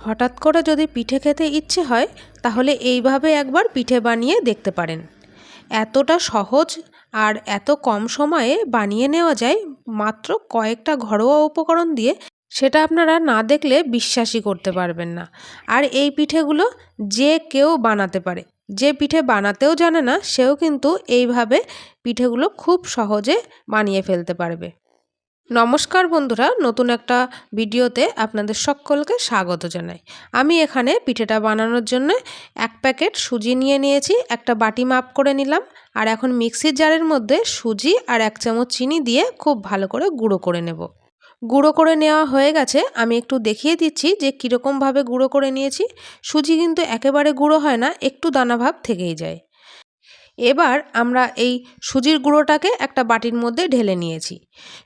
হঠাৎ করে যদি পিঠে খেতে ইচ্ছে হয় তাহলে এইভাবে একবার পিঠে বানিয়ে দেখতে পারেন। এতটা সহজ আর এত কম সময়ে বানিয়ে নেওয়া যায় মাত্র কয়েকটা ঘরোয়া উপকরণ দিয়ে, সেটা আপনারা না দেখলে বিশ্বাসই করতে পারবেন না। আর এই পিঠেগুলো যে কেউ বানাতে পারে, যে পিঠে বানাতেও জানে না সেও কিন্তু এইভাবে পিঠেগুলো খুব সহজে বানিয়ে ফেলতে পারবে। নমস্কার বন্ধুরা, নতুন একটা ভিডিওতে আপনাদের সকলকে স্বাগত জানাই। আমি এখানে পিঠেটা বানানোর জন্য 1 প্যাকেট সুজি নিয়ে নিয়েছি, একটা বাটি মাপ করে নিলাম। আর এখন মিক্সির জারের মধ্যে সুজি আর 1 চামচ চিনি দিয়ে খুব ভালো করে গুঁড়ো করে নেব। গুঁড়ো করে নেওয়া হয়ে গেছে, আমি একটু দেখিয়ে দিচ্ছি যে কীরকমভাবে গুঁড়ো করে নিয়েছি। সুজি কিন্তু একেবারে গুঁড়ো হয় না, একটু দানাভাব থেকেই যায়। এবার আমরা এই সুজির গুঁড়োটাকে একটা বাটির মধ্যে ঢেলে নিয়েছি।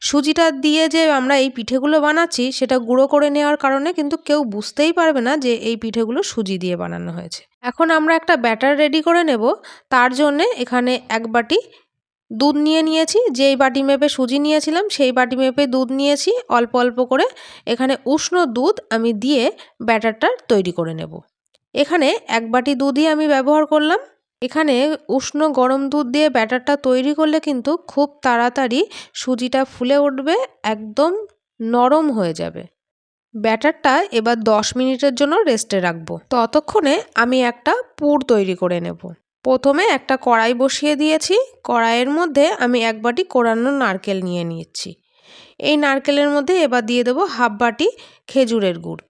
সুজিটা দিয়ে যে আমরা এই পিঠেগুলো বানাচ্ছি সেটা গুঁড়ো করে নেওয়ার কারণে কিন্তু কেউ বুঝতেই পারবে না যে এই পিঠেগুলো সুজি দিয়ে বানানো হয়েছে। এখন আমরা একটা ব্যাটার রেডি করে নেব। তার জন্যে এখানে 1 বাটি দুধ নিয়ে নিয়েছি। যেই বাটি মেপে সুজি নিয়েছিলাম সেই বাটি মেপে দুধ নিয়েছি, অল্প অল্প করে। এখানে উষ্ণ দুধ আমি দিয়ে ব্যাটারটা তৈরি করে নেব। এখানে 1 বাটি দুধই আমি ব্যবহার করলাম। এখানে উষ্ণ গরম দুধ দিয়ে ব্যাটারটা তৈরি করলে কিন্তু খুব তাড়াতাড়ি সুজিটা ফুলে উঠবে, একদম নরম হয়ে যাবে। ব্যাটারটা এবার 10 মিনিটের জন্য রেস্টে রাখবো। ততক্ষণে আমি একটা পুর তৈরি করে নেব। প্রথমে একটা কড়াই বসিয়ে দিয়েছি। কড়াইয়ের মধ্যে আমি 1 বাটি কোরানো নারকেল নিয়ে নিচ্ছি। এই নারকেলের মধ্যে এবার দিয়ে দেবো হাফ বাটি খেজুরের গুড়।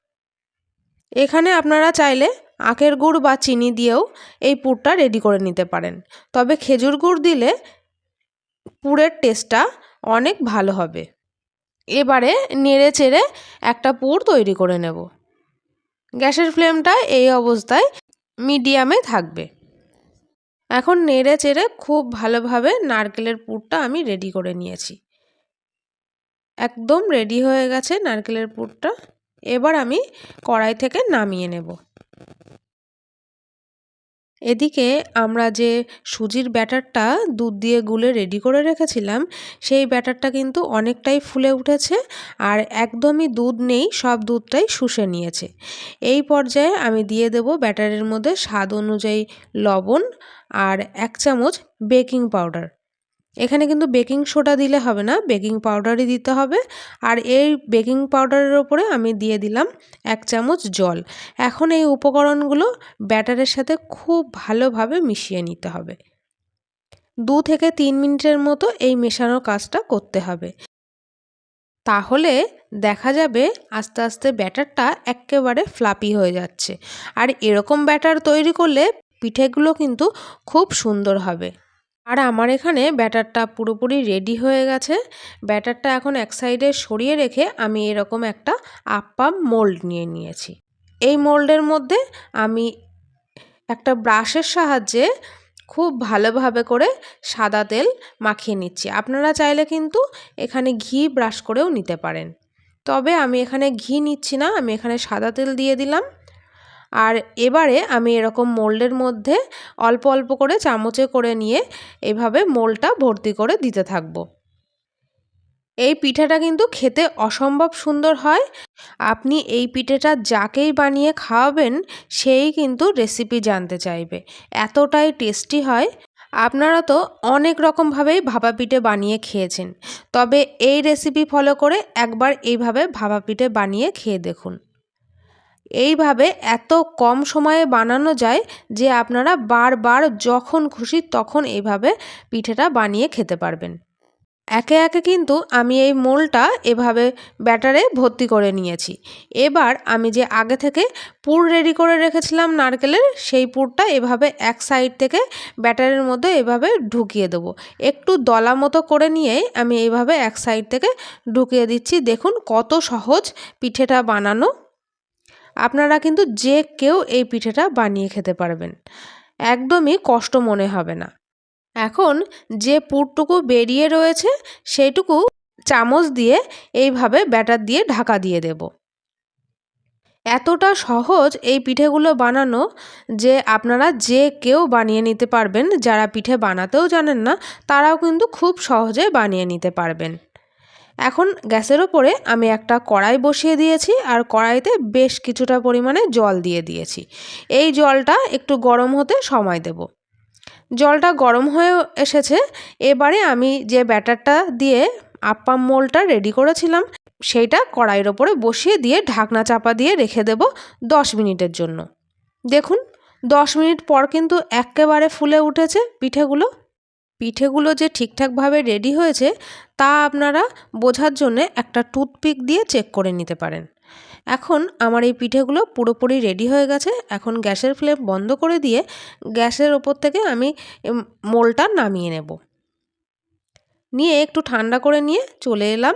এখানে আপনারা চাইলে আখের গুড় বা চিনি দিয়েও এই পুরটা রেডি করে নিতে পারেন, তবে খেজুর গুড় দিলে পুরের টেস্টটা অনেক ভালো হবে। এবারে নেড়ে চেড়ে একটা পুর তৈরি করে নেব। গ্যাসের ফ্লেমটা এই অবস্থায় মিডিয়ামে থাকবে। এখন নেড়ে চেড়ে খুব ভালোভাবে নারকেলের পুরটা আমি রেডি করে নিয়েছি। একদম রেডি হয়ে গেছে নারকেলের পুরটা। এবার আমি কড়াই থেকে নামিয়ে নেব। এদিকে আমরা যে সুজির ব্যাটারটা দুধ দিয়ে গুলে রেডি করে রেখেছিলাম, সেই ব্যাটারটা কিন্তু অনেকটাই ফুলে উঠেছে আর একদমই দুধ নেই, সব দুধটাই শুষে নিয়েছে। এই পর্যায়ে আমি দিয়ে দেব ব্যাটারের মধ্যে স্বাদ অনুযায়ী লবণ আর 1 চামচ বেকিং পাউডার। এখানে কিন্তু বেকিং সোডা দিলে হবে না, বেকিং পাউডারই দিতে হবে। আর এই বেকিং পাউডারের ওপরে আমি দিয়ে দিলাম 1 চামচ জল। এখন এই উপকরণগুলো ব্যাটারের সাথে খুব ভালোভাবে মিশিয়ে নিতে হবে। 2 থেকে 3 মিনিটের মতো এই মেশানোর কাজটা করতে হবে। তাহলে দেখা যাবে আস্তে আস্তে ব্যাটারটা এক্কেবারে ফ্লাপি হয়ে যাচ্ছে। আর এরকম ব্যাটার তৈরি করলে পিঠেগুলো কিন্তু খুব সুন্দর হবে। আর আমার এখানে ব্যাটারটা পুরোপুরি রেডি হয়ে গেছে। ব্যাটারটা এখন এক সাইডে সরিয়ে রেখে আমি এরকম একটা আপ্পাম মোল্ড নিয়ে নিয়েছি। এই মোল্ডের মধ্যে আমি একটা ব্রাশের সাহায্যে খুব ভালোভাবে করে সাদা তেল মাখিয়ে নিচ্ছি। আপনারা চাইলে কিন্তু এখানে ঘি ব্রাশ করেও নিতে পারেন, তবে আমি এখানে ঘি নিচ্ছি না, আমি এখানে সাদা তেল দিয়ে দিলাম। আর এবারে আমি এরকম মোল্ডের মধ্যে অল্প অল্প করে চামচে করে নিয়ে এভাবে মোল্ডটা ভর্তি করে দিতে থাকবো। এই পিঠাটা কিন্তু খেতে অসম্ভব সুন্দর হয়। আপনি এই পিঠেটা যাকেই বানিয়ে খাওয়াবেন সেই কিন্তু রেসিপি জানতে চাইবে, এতটাই টেস্টি হয়। আপনারা তো অনেক রকমভাবেই ভাপা পিঠে বানিয়ে খেয়েছেন, তবে এই রেসিপি ফলো করে একবার এইভাবে ভাপা পিঠে বানিয়ে খেয়ে দেখুন। এইভাবে এত কম সময়ে বানানো যায় যে আপনারা বারবার যখন খুশি তখন এইভাবে পিঠেটা বানিয়ে খেতে পারবেন। একে একে কিন্তু আমি এই মোলটা এভাবে ব্যাটারে ভর্তি করে নিয়েছি। এবার আমি যে আগে থেকে পুর রেডি করে রেখেছিলাম নারকেলের, সেই পুরটা এভাবে এক সাইড থেকে ব্যাটারের মধ্যে এভাবে ঢুকিয়ে দেবো। একটু দলা মতো করে নিয়েই আমি এইভাবে এক সাইড থেকে ঢুকিয়ে দিচ্ছি। দেখুন কত সহজ পিঠেটা বানানো। আপনারা কিন্তু যে কেউ এই পিঠেটা বানিয়ে খেতে পারবেন, একদমই কষ্ট মনে হবে না। এখন যে পুরটুকু বেরিয়ে রয়েছে সেইটুকু চামচ দিয়ে এইভাবে ব্যাটার দিয়ে ঢাকা দিয়ে দেব। এতটা সহজ এই পিঠেগুলো বানানো যে আপনারা যে কেউ বানিয়ে নিতে পারবেন। যারা পিঠে বানাতেও জানেন না তারাও কিন্তু খুব সহজে বানিয়ে নিতে পারবেন। এখন গ্যাসের ওপরে আমি একটা কড়াই বসিয়ে দিয়েছি আর কড়াইতে বেশ কিছুটা পরিমাণে জল দিয়ে দিয়েছি। এই জলটা একটু গরম হতে সময় দেব। জলটা গরম হয়ে এসেছে। এবারে আমি যে ব্যাটারটা দিয়ে আপ্পাম মোল্ডটা রেডি করেছিলাম সেইটা কড়াইয়ের ওপরে বসিয়ে দিয়ে ঢাকনা চাপা দিয়ে রেখে দেব 10 মিনিটের জন্য। দেখুন 10 মিনিট পর কিন্তু একেবারে ফুলে উঠেছে পিঠেগুলো যে ঠিকঠাকভাবে রেডি হয়েছে তা আপনারা বোঝার জন্য একটা টুথপিক দিয়ে চেক করে নিতে পারেন। এখন আমার এই পিঠেগুলো পুরোপুরি রেডি হয়ে গেছে। এখন গ্যাসের ফ্লেম বন্ধ করে দিয়ে গ্যাসের ওপর থেকে আমি মোলটা নামিয়ে নেব। নিয়ে একটু ঠান্ডা করে নিয়ে চলে এলাম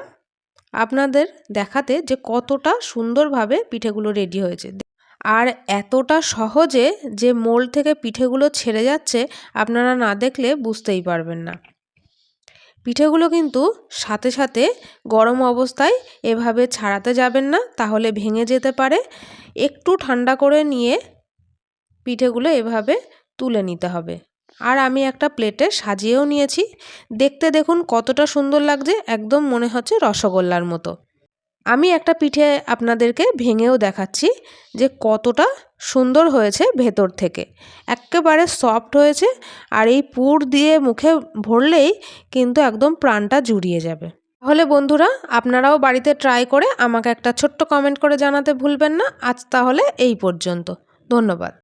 আপনাদের দেখাতে যে কতটা সুন্দরভাবে পিঠেগুলো রেডি হয়েছে। আর এতটা সহজে যে মোল্ড থেকে পিঠেগুলো ছেড়ে যাচ্ছে আপনারা না দেখলে বুঝতেই পারবেন না। পিঠেগুলো কিন্তু সাথে সাথে গরম অবস্থায় এভাবে ছাড়াতে যাবেন না, তাহলে ভেঙে যেতে পারে। একটু ঠান্ডা করে নিয়ে পিঠেগুলো এভাবে তুলে নিতে হবে। আর আমি একটা প্লেটে সাজিয়েও নিয়েছি। দেখতে দেখুন কতটা সুন্দর লাগছে, একদম মনে হচ্ছে রসগোল্লার মতো। আমি একটা পিঠে আপনাদেরকে ভেঙেও দেখাচ্ছি যে কতটা সুন্দর হয়েছে ভেতর থেকে, একেবারে সফট হয়েছে। আর এই পুর দিয়ে মুখে ভরলেই কিন্তু একদম প্রাণটা জুড়িয়ে যাবে। তাহলে বন্ধুরা আপনারাও বাড়িতে ট্রাই করে আমাকে একটা ছোট্ট কমেন্ট করে জানাতে ভুলবেন না। আজ তাহলে এই পর্যন্ত, ধন্যবাদ।